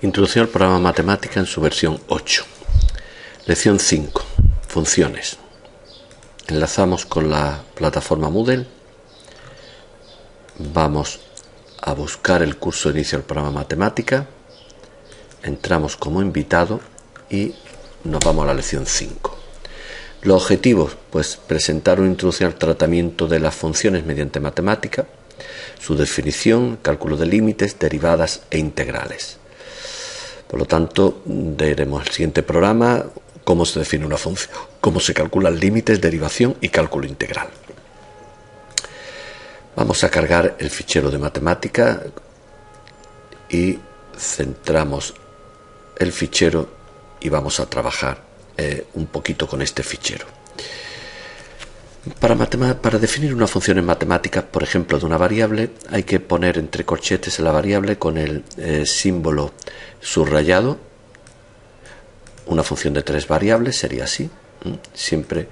Introducción al programa Matemática en su versión 8. Lección 5. Funciones. Enlazamos con la plataforma Moodle. Vamos a buscar el curso de inicio al programa Matemática. Entramos como invitado y nos vamos a la lección 5. Los objetivos, pues presentar una introducción al tratamiento de las funciones mediante matemática, su definición, cálculo de límites, derivadas e integrales. Por lo tanto, veremos el siguiente programa, cómo se define una función, cómo se calculan límites, derivación y cálculo integral. Vamos a cargar el fichero de matemática y centramos el fichero y vamos a trabajar un poquito con este fichero. Para definir una función en matemáticas, por ejemplo, de una variable, hay que poner entre corchetes la variable con el símbolo subrayado. Una función de 3 variables sería así. Siempre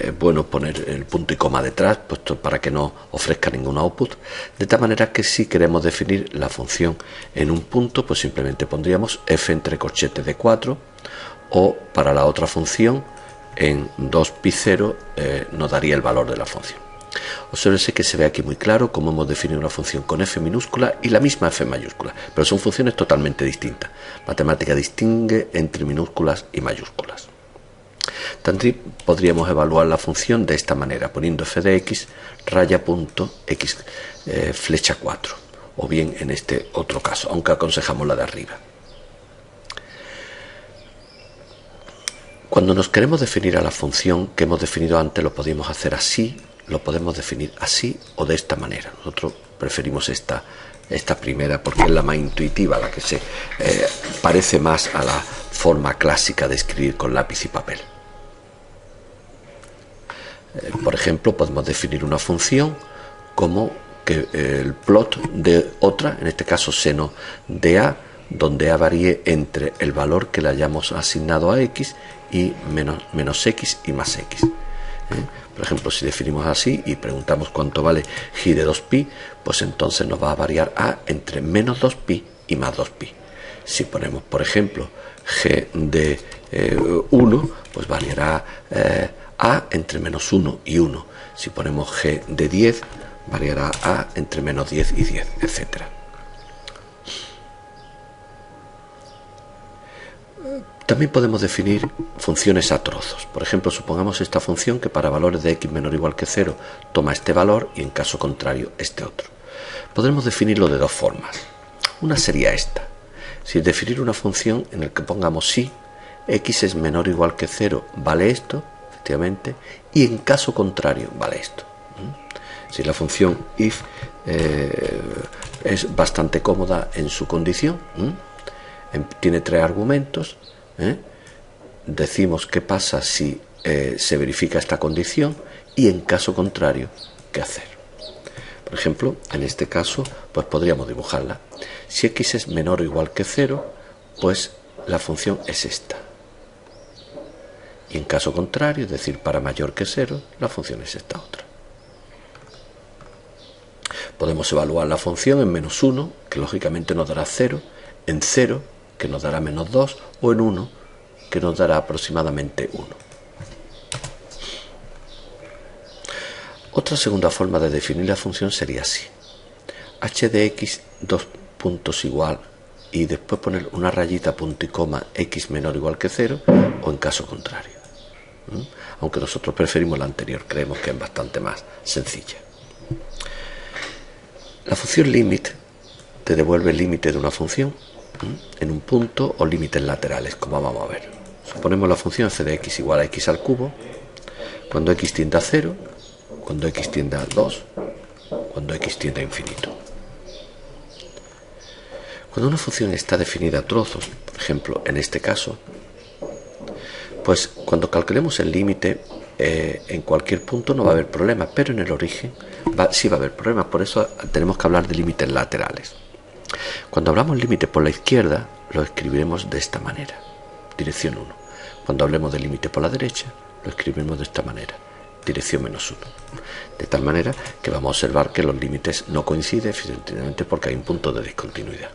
es bueno poner el punto y coma detrás, puesto para que no ofrezca ningún output. De tal manera que si queremos definir la función en un punto, pues simplemente pondríamos f entre corchetes de 4, o para la otra función en 2pi0 nos daría el valor de la función. Obsérvese que se ve aquí muy claro cómo hemos definido una función con f minúscula y la misma f mayúscula, pero son funciones totalmente distintas. Matemática distingue entre minúsculas y mayúsculas. También podríamos evaluar la función de esta manera, poniendo f de x raya punto x flecha 4, o bien en este otro caso, aunque aconsejamos la de arriba. Cuando nos queremos definir a la función que hemos definido antes, lo podemos hacer así, lo podemos definir así o de esta manera. Nosotros preferimos esta primera porque es la más intuitiva, la que se parece más a la forma clásica de escribir con lápiz y papel. Por ejemplo, podemos definir una función como que el plot de otra, en este caso seno de a, donde a varíe entre el valor que le hayamos asignado a x y menos x y más x. Por ejemplo, si definimos así y preguntamos cuánto vale g de 2pi, pues entonces nos va a variar a entre menos 2pi y más 2pi. Si ponemos, por ejemplo, g de 1, pues variará a entre menos 1 y 1. Si ponemos g de 10, variará a entre menos 10 y 10, etc. También podemos definir funciones a trozos. Por ejemplo, supongamos esta función que para valores de x menor o igual que 0 toma este valor y en caso contrario este otro. Podremos definirlo de dos formas. Una sería esta. Si definir una función en la que pongamos si x es menor o igual que 0 vale esto, efectivamente, y en caso contrario vale esto. Si la función if es bastante cómoda en su condición, tiene 3 argumentos. Decimos qué pasa si se verifica esta condición y en caso contrario qué hacer. Por ejemplo, en este caso pues podríamos dibujarla. Si x es menor o igual que 0, pues la función es esta, y en caso contrario, es decir, para mayor que 0, la función es esta otra. Podemos evaluar la función en menos 1, que lógicamente nos dará 0, en 0, que nos dará menos 2, o en 1, que nos dará aproximadamente 1. Otra segunda forma de definir la función sería así. h de x, 2 puntos igual, y después poner una rayita, punto y coma, x menor o igual que 0, o en caso contrario. Aunque nosotros preferimos la anterior, creemos que es bastante más sencilla. La función limit te devuelve el límite de una función en un punto o límites laterales, como vamos a ver. Suponemos la función f de x igual a x al cubo cuando x tiende a 0, cuando x tiende a 2, cuando x tiende a infinito. Cuando una función está definida a trozos, por ejemplo, en este caso, pues cuando calculemos el límite en cualquier punto no va a haber problema, pero en el origen sí va a haber problemas. Por eso tenemos que hablar de límites laterales. Cuando hablamos límite por la izquierda, lo escribiremos de esta manera, dirección 1. Cuando hablemos de límite por la derecha, lo escribiremos de esta manera, dirección menos 1. De tal manera que vamos a observar que los límites no coinciden, evidentemente porque hay un punto de discontinuidad.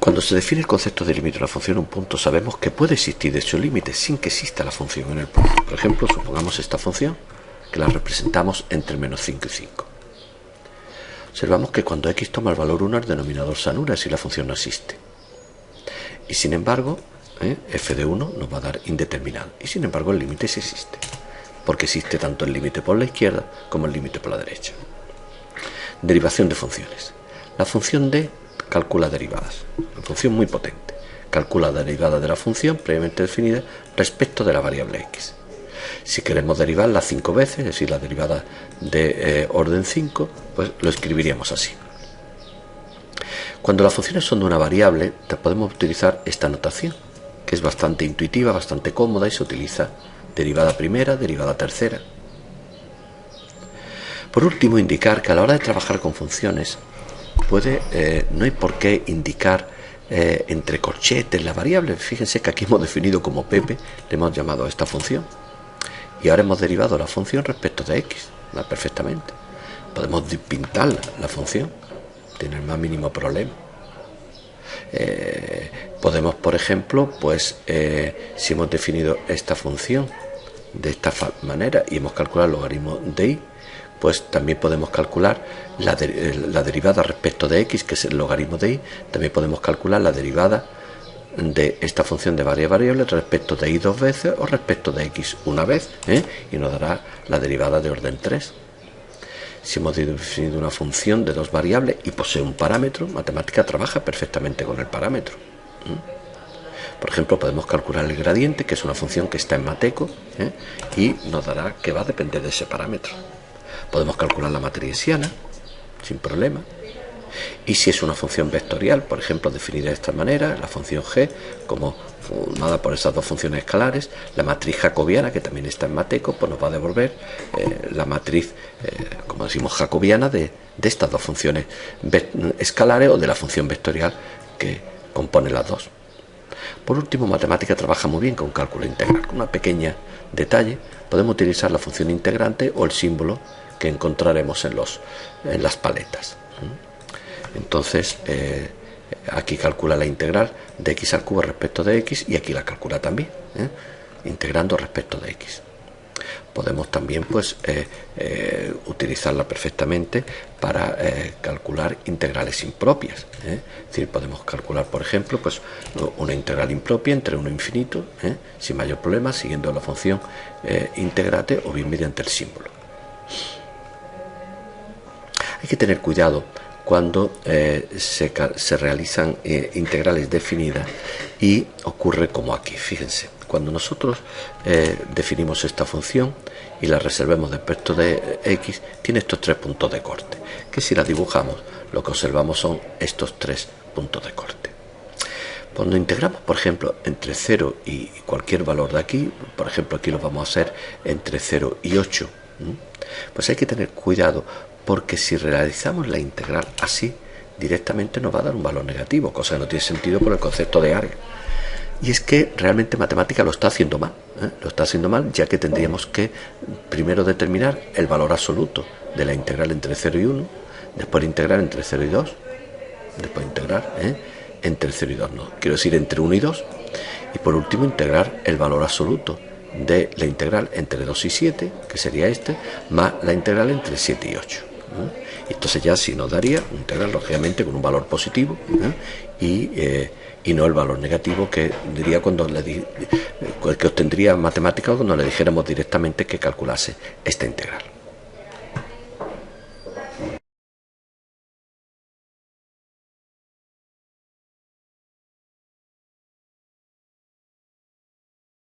Cuando se define el concepto de límite de una función en un punto, sabemos que puede existir dicho límite sin que exista la función en el punto. Por ejemplo, supongamos esta función, que la representamos entre menos 5 y 5. Observamos que cuando x toma el valor 1, el denominador se anula si la función no existe. Y sin embargo, f de 1 nos va a dar indeterminado. Y sin embargo, el límite sí existe, porque existe tanto el límite por la izquierda como el límite por la derecha. Derivación de funciones. La función d calcula derivadas. Una función muy potente. Calcula la derivada de la función previamente definida respecto de la variable x. Si queremos derivarla 5 veces, es decir, la derivada de orden 5, pues lo escribiríamos así. Cuando las funciones son de una variable, podemos utilizar esta notación, que es bastante intuitiva, bastante cómoda y se utiliza derivada primera, derivada tercera. Por último, indicar que a la hora de trabajar con funciones, no hay por qué indicar entre corchetes la variable. Fíjense que aquí hemos definido como Pepe, le hemos llamado a esta función. Y ahora hemos derivado la función respecto de x, perfectamente. Podemos pintar la función, tiene el más mínimo problema. Podemos, por ejemplo, si hemos definido esta función de esta manera y hemos calculado el logaritmo de y, pues también podemos calcular la derivada respecto de x, que es el logaritmo de y. También podemos calcular la derivada de esta función de varias variables respecto de y 2 veces o respecto de x una vez, y nos dará la derivada de orden 3. Si hemos definido una función de 2 variables y posee un parámetro, matemática trabaja perfectamente con el parámetro. Por ejemplo, podemos calcular el gradiente, que es una función que está en mateco, y nos dará que va a depender de ese parámetro. Podemos calcular la matriciana sin problema. Y si es una función vectorial, por ejemplo, definida de esta manera, la función g, como formada por esas dos funciones escalares, la matriz jacobiana, que también está en mateco, pues nos va a devolver la matriz, como decimos, jacobiana de estas dos funciones escalares o de la función vectorial que compone las dos. Por último, matemática trabaja muy bien con cálculo integral. Con una pequeña detalle, podemos utilizar la función integrante o el símbolo que encontraremos en las paletas. Entonces, aquí calcula la integral de x al cubo respecto de x y aquí la calcula también, integrando respecto de x. Podemos también utilizarla perfectamente para calcular integrales impropias. Es decir, podemos calcular, por ejemplo, una integral impropia entre 1 e infinito, sin mayor problema, siguiendo la función integrante o bien mediante el símbolo. Hay que tener cuidado cuando se realizan integrales definidas y ocurre como aquí. Fíjense, cuando nosotros definimos esta función y la resolvemos respecto de x, tiene estos 3 puntos de corte, que si la dibujamos lo que observamos son estos 3 puntos de corte. Cuando integramos, por ejemplo, entre 0 y cualquier valor de aquí, por ejemplo aquí lo vamos a hacer entre 0 y 8, pues hay que tener cuidado, porque si realizamos la integral así, directamente nos va a dar un valor negativo, cosa que no tiene sentido por el concepto de área. Y es que realmente matemática lo está haciendo mal, lo está haciendo mal, ya que tendríamos que primero determinar el valor absoluto de la integral entre 0 y 1, después integrar entre 0 y 2, después integrar entre 0 y 2, no, quiero decir entre 1 y 2, y por último integrar el valor absoluto de la integral entre 2 y 7, que sería más la integral entre 7 y 8. Entonces ya sí nos daría una integral, lógicamente, con un valor positivo, y no el valor negativo que diría que obtendría en matemáticas cuando le dijéramos directamente que calculase esta integral.